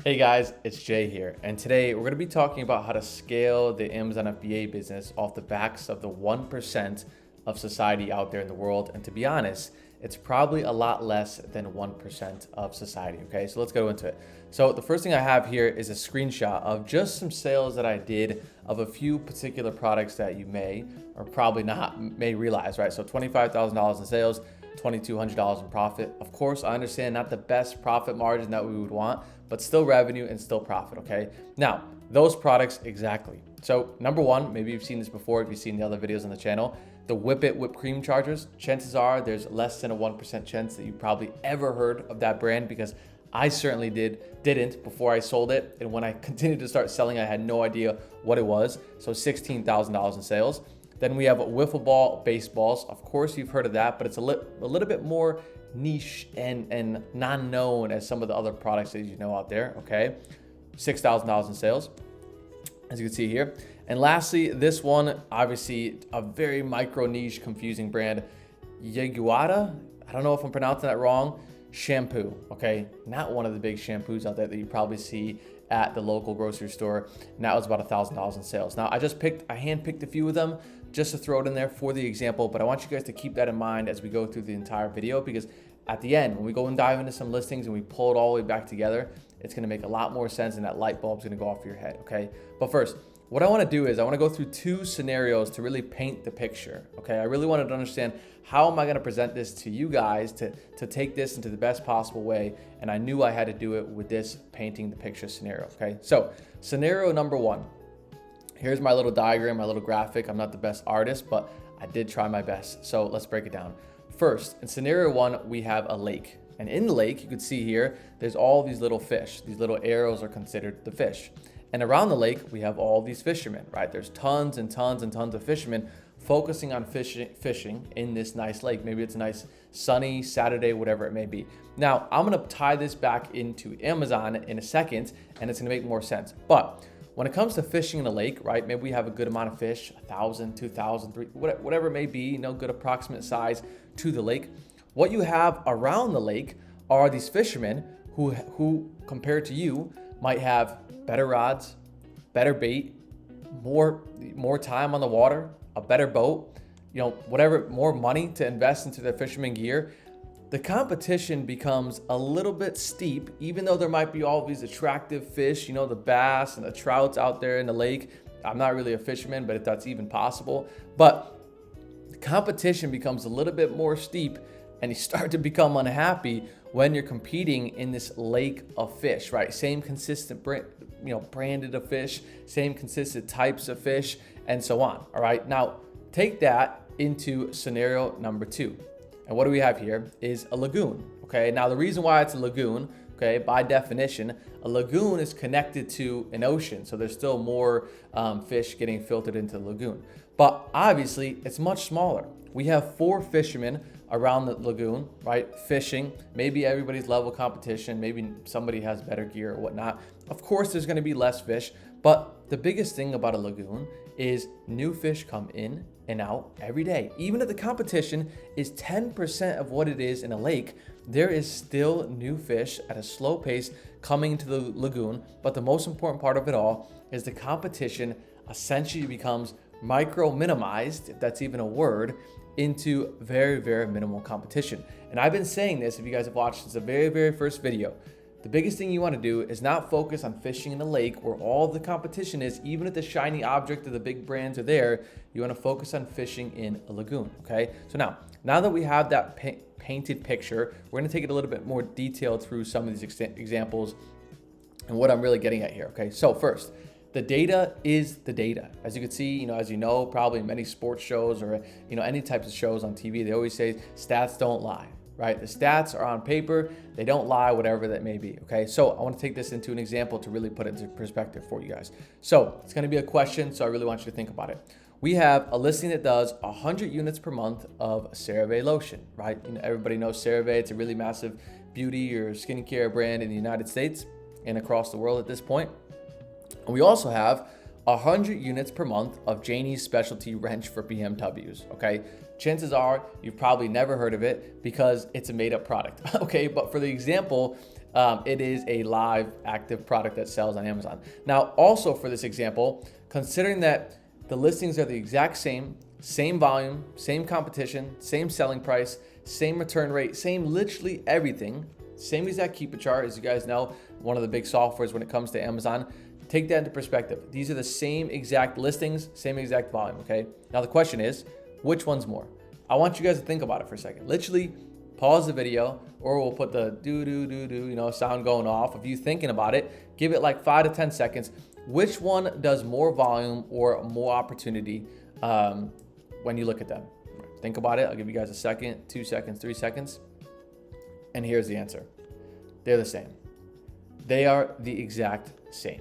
Hey guys, it's Jay here, and today we're going to be talking about how to scale the Amazon FBA business off the backs of the 1% of society out there in the world. And to be honest, it's probably a lot less than 1% of society. Okay, so let's go into it. So the first thing I have here is a screenshot of just some sales that I did of a few particular products that you may or probably not may realize, right? So $25,000 in sales, $2,200 in profit. Of course, I understand not the best profit margin that we would want, but still revenue and still profit, okay? Now, those products exactly. So number one, maybe you've seen this before if you've seen the other videos on the channel, the Whip It whipped cream chargers. Chances are there's less than a 1% chance that you probably ever heard of that brand, because I certainly didn't before I sold it. And when I continued to start selling, I had no idea what it was. So $16,000 in sales. Then we have wiffle ball baseballs. Of course, you've heard of that, but it's a little bit more niche and non-known as some of the other products that you know out there, okay? $6,000 in sales, as you can see here. And lastly, this one, obviously a very micro niche, confusing brand, Yaguada. I don't know if I'm pronouncing that wrong. Shampoo, okay? Not one of the big shampoos out there that you probably see at the local grocery store. And that was about $1,000 in sales. Now, I handpicked a few of them just to throw it in there for the example, but I want you guys to keep that in mind as we go through the entire video, because at the end, when we go and dive into some listings and we pull it all the way back together, it's gonna make a lot more sense and that light bulb's gonna go off your head, okay? But first, what I wanna do is I wanna go through two scenarios to really paint the picture, okay? I really wanted to understand how am I gonna present this to you guys to take this into the best possible way, and I knew I had to do it with this painting the picture scenario, okay? So, scenario number one. Here's my little diagram, my little graphic. I'm not the best artist, but I did try my best. So let's break it down. First, in scenario one, we have a lake. And in the lake, you can see here, there's all these little fish. These little arrows are considered the fish. And around the lake, we have all these fishermen, right? There's tons and tons and tons of fishermen focusing on fishing in this nice lake. Maybe it's a nice sunny Saturday, whatever it may be. Now, I'm gonna tie this back into Amazon in a second, and it's gonna make more sense. But when it comes to fishing in a lake, right, maybe we have a good amount of fish, 1,000, 2,000, 3,000, whatever it may be, good approximate size to the lake. What you have around the lake are these fishermen who compared to you, might have better rods, better bait, more time on the water, a better boat, whatever, more money to invest into their fisherman gear. The competition becomes a little bit steep, even though there might be all these attractive fish, the bass and the trouts out there in the lake. I'm not really a fisherman, but if that's even possible. But the competition becomes a little bit more steep, and you start to become unhappy when you're competing in this lake of fish, right? Same consistent branded of fish, same consistent types of fish, and so on, all right? Now, take that into scenario number two. And what do we have here is a lagoon, okay? Now, the reason why it's a lagoon, okay, by definition, a lagoon is connected to an ocean. So there's still more fish getting filtered into the lagoon. But obviously, it's much smaller. We have 4 fishermen around the lagoon, right, fishing. Maybe everybody's level competition. Maybe somebody has better gear or whatnot. Of course, there's gonna be less fish. But the biggest thing about a lagoon is new fish come in and out every day. Even if the competition is 10% of what it is in a lake, there is still new fish at a slow pace coming into the lagoon. But the most important part of it all is the competition essentially becomes micro-minimized, if that's even a word, into very, very minimal competition. And I've been saying this, if you guys have watched since the very, very first video, the biggest thing you want to do is not focus on fishing in a lake where all the competition is, even if the shiny object of the big brands are there. You want to focus on fishing in a lagoon, okay? So now that we have that painted picture, we're going to take it a little bit more detailed through some of these examples and what I'm really getting at here, okay? So first, the data is the data. As you can see, as you know, probably in many sports shows or, any types of shows on TV, they always say stats don't lie. Right? The stats are on paper, they don't lie, whatever that may be, okay? So I want to take this into an example to really put it into perspective for you guys. So it's going to be a question, so I really want you to think about it. We have a listing that does 100 units per month of CeraVe lotion, right? Everybody knows CeraVe. It's a really massive beauty or skincare brand in the United States and across the world at this point. And we also have 100 units per month of Janie's specialty wrench for BMWs, okay? Chances are you've probably never heard of it because it's a made-up product, okay? But for the example, it is a live active product that sells on Amazon. Now, also for this example, considering that the listings are the exact same volume, same competition, same selling price, same return rate, same literally everything, same exact keep it chart, as you guys know, one of the big softwares when it comes to Amazon. Take that into perspective. These are the same exact listings, same exact volume, okay? Now the question is, which one's more? I want you guys to think about it for a second. Literally pause the video, or we'll put the do, sound going off of you thinking about it. Give it like 5 to 10 seconds. Which one does more volume or more opportunity when you look at them? Think about it. I'll give you guys a second, 2 seconds, 3 seconds. And here's the answer. They're the same. They are the exact same.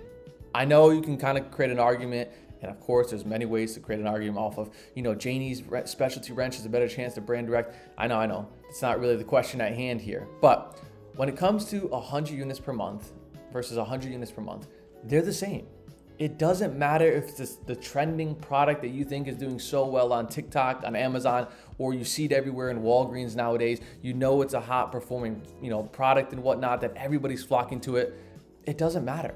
I know you can kind of create an argument, and of course there's many ways to create an argument off of, Janie's specialty wrench has a better chance to brand direct. I know. It's not really the question at hand here. But when it comes to 100 units per month versus 100 units per month, they're the same. It doesn't matter if it's the trending product that you think is doing so well on TikTok, on Amazon, or you see it everywhere in Walgreens nowadays. It's a hot performing, product and whatnot that everybody's flocking to it. It doesn't matter,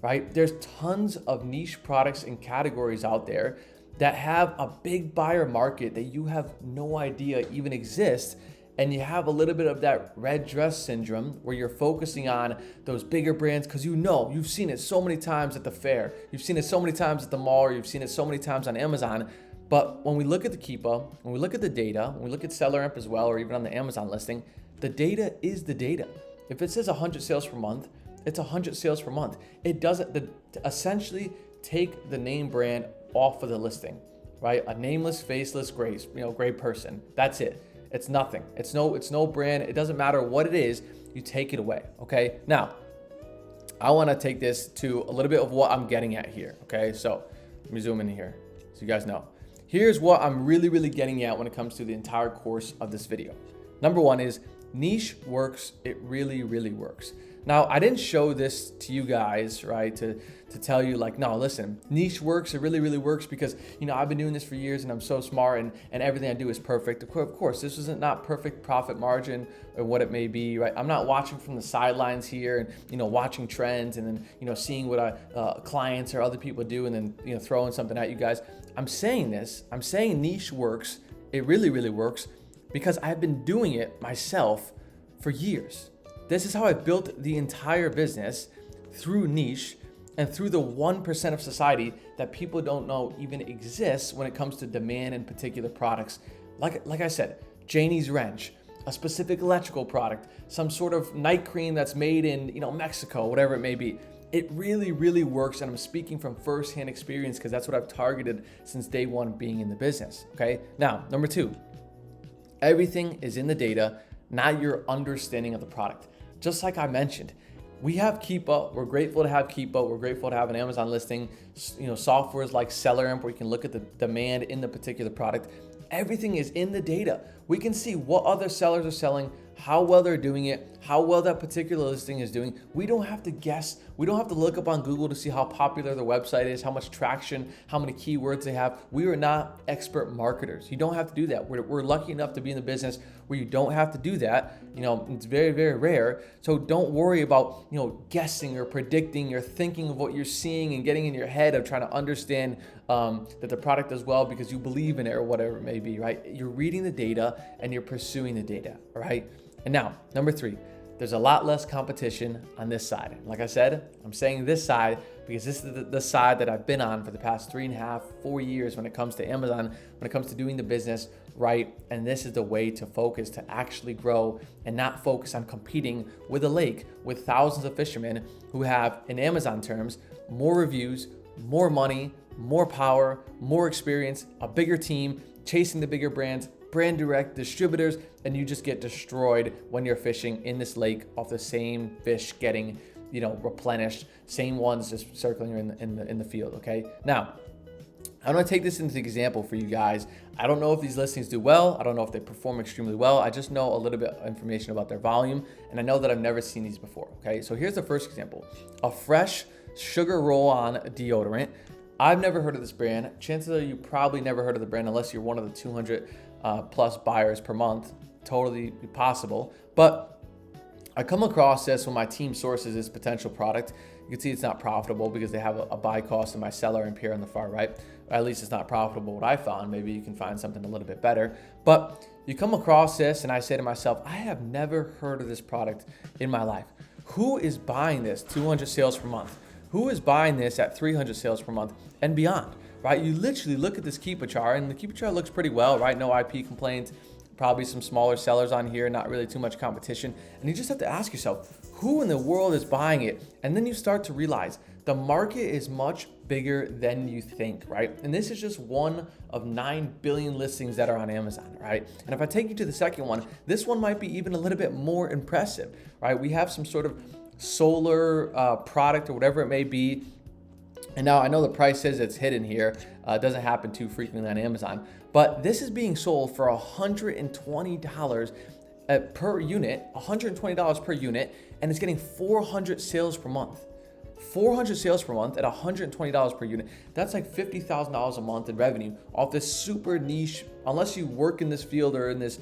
right? There's tons of niche products and categories out there that have a big buyer market that you have no idea even exists. And you have a little bit of that red dress syndrome where you're focusing on those bigger brands because you've seen it so many times at the fair, you've seen it so many times at the mall, or you've seen it so many times on Amazon. But when we look at the Keepa, when we look at the data, when we look at SellerAmp as well, or even on the Amazon listing, the data is the data. If it says 100 sales per month, it's 100 sales per month. It doesn't essentially take the name brand off of the listing, right? A nameless, faceless, gray person. That's it. It's nothing. It's no brand. It doesn't matter what it is. You take it away. Okay. Now, I want to take this to a little bit of what I'm getting at here. Okay. So let me zoom in here so you guys know. Here's what I'm really, really getting at when it comes to the entire course of this video. Number one is niche works. It really, really works. Now, I didn't show this to you guys, right, to tell you like, no, listen, niche works. It really, really works because, I've been doing this for years and I'm so smart and everything I do is perfect. Of course, this isn't not perfect profit margin or what it may be, right? I'm not watching from the sidelines here and, watching trends and then, seeing what clients or other people do and then, throwing something at you guys. I'm saying niche works. It really, really works because I've been doing it myself for years. This is how I built the entire business, through niche and through the 1% of society that people don't know even exists when it comes to demand in particular products. Like I said, Janie's wrench, a specific electrical product, some sort of night cream that's made in Mexico, whatever it may be. It really, really works, and I'm speaking from firsthand experience because that's what I've targeted since day one being in the business. Okay. Now, number two, everything is in the data, not your understanding of the product. Just like I mentioned, we have Keepa. We're grateful to have Keepa. We're grateful to have an Amazon listing. Softwares like SellerAmp where you can look at the demand in the particular product. Everything is in the data. We can see what other sellers are selling, how well they're doing it, how well that particular listing is doing. We don't have to guess. We don't have to look up on Google to see how popular their website is, how much traction, how many keywords they have. We are not expert marketers. You don't have to do that. We're lucky enough to be in the business where you don't have to do that. It's very, very rare. So don't worry about, guessing or predicting or thinking of what you're seeing and getting in your head of trying to understand that the product does well because you believe in it or whatever it may be, right? You're reading the data and you're pursuing the data, all right? And now, number three, there's a lot less competition on this side. Like I said, I'm saying this side because this is the side that I've been on for the past 3.5, 4 years when it comes to Amazon, when it comes to doing the business, right? And this is the way to focus, to actually grow and not focus on competing with a lake with thousands of fishermen who have, in Amazon terms, more reviews, more money, more power, more experience, a bigger team, chasing the bigger brands, brand direct distributors, and you just get destroyed when you're fishing in this lake off the same fish getting, replenished, same ones just circling in the field. Okay. Now, I'm going to take this into example for you guys. I don't know if these listings do well. I don't know if they perform extremely well. I just know a little bit of information about their volume, and I know that I've never seen these before. Okay. So here's the first example: a fresh sugar roll-on deodorant. I've never heard of this brand. Chances are you probably never heard of the brand unless you're one of the 200 plus buyers per month. Totally possible. But I come across this when my team sources this potential product. You can see it's not profitable because they have a buy cost in my SellerAmp here on the far right. Or at least it's not profitable what I found. Maybe you can find something a little bit better. But you come across this and I say to myself, I have never heard of this product in my life. Who is buying this 200 sales per month? Who is buying this at 300 sales per month and beyond, right? You literally look at this Keepa chart and the Keepa chart looks pretty well, right? No IP complaints. Probably some smaller sellers on here, not really too much competition. And you just have to ask yourself, who in the world is buying it? And then you start to realize the market is much bigger than you think, right? And this is just one of 9 billion listings that are on Amazon, right? And if I take you to the second one, this one might be even a little bit more impressive, right? We have some sort of solar product or whatever it may be. And now I know the price says it's hidden here. It doesn't happen too frequently on Amazon, but this is being sold for $120 per unit, $120 per unit, and it's getting 400 sales per month. 400 sales per month at $120 per unit. That's like $50,000 a month in revenue off this super niche. Unless you work in this field or in this,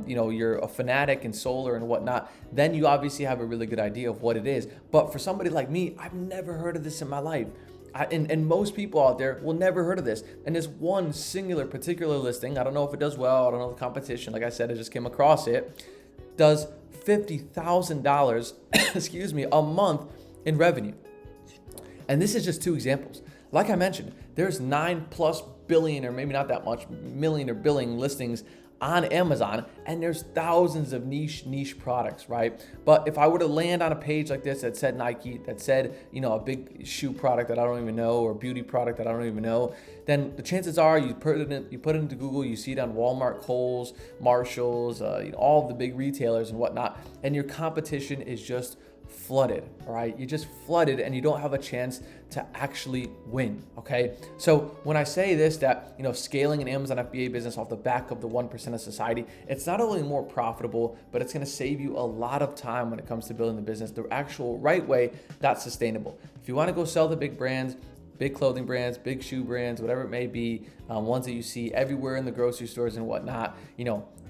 you're a fanatic in solar and whatnot, then you obviously have a really good idea of what it is. But for somebody like me, I've never heard of this in my life. And most people out there will never heard of this. And this one singular particular listing, I don't know if it does well, I don't know the competition. Like I said, I just came across it, does $50,000, excuse me, a month in revenue. And this is just two examples. Like I mentioned, there's 9+ billion, or maybe not that much, million or billion listings on Amazon, and there's thousands of niche products, right? But if I were to land on a page like this that said Nike, that said, a big shoe product that I don't even know, or beauty product that I don't even know, then the chances are you put it into Google, you see it on Walmart, Kohl's, Marshalls, all of the big retailers and whatnot, and your competition is just flooded, all right? You're just flooded and you don't have a chance to actually win, okay? So when I say this, that, scaling an Amazon FBA business off the back of the 1% of society, it's not only more profitable, but it's gonna save you a lot of time when it comes to building the business the actual right way that's sustainable. If you wanna go sell the big brands, big clothing brands, big shoe brands, whatever it may be, ones that you see everywhere in the grocery stores and whatnot,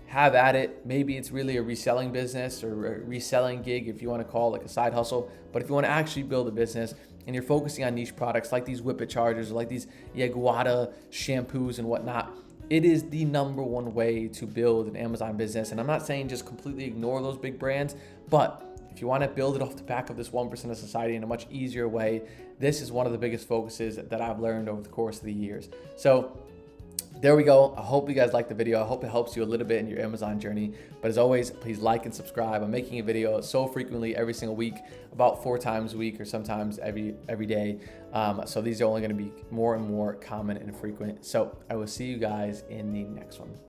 have at it. Maybe it's really a reselling business or a reselling gig if you want to call it like a side hustle. But if you want to actually build a business and you're focusing on niche products like these Whippet chargers or like these Yaguara shampoos and whatnot, it is the number one way to build an Amazon business. And I'm not saying just completely ignore those big brands, but if you want to build it off the back of this 1% of society in a much easier way, this is one of the biggest focuses that I've learned over the course of the years. So there we go. I hope you guys liked the video. I hope it helps you a little bit in your Amazon journey. But as always, please like and subscribe. I'm making a video so frequently every single week, about 4 times a week or sometimes every day. So these are only going to be more and more common and frequent. So I will see you guys in the next one.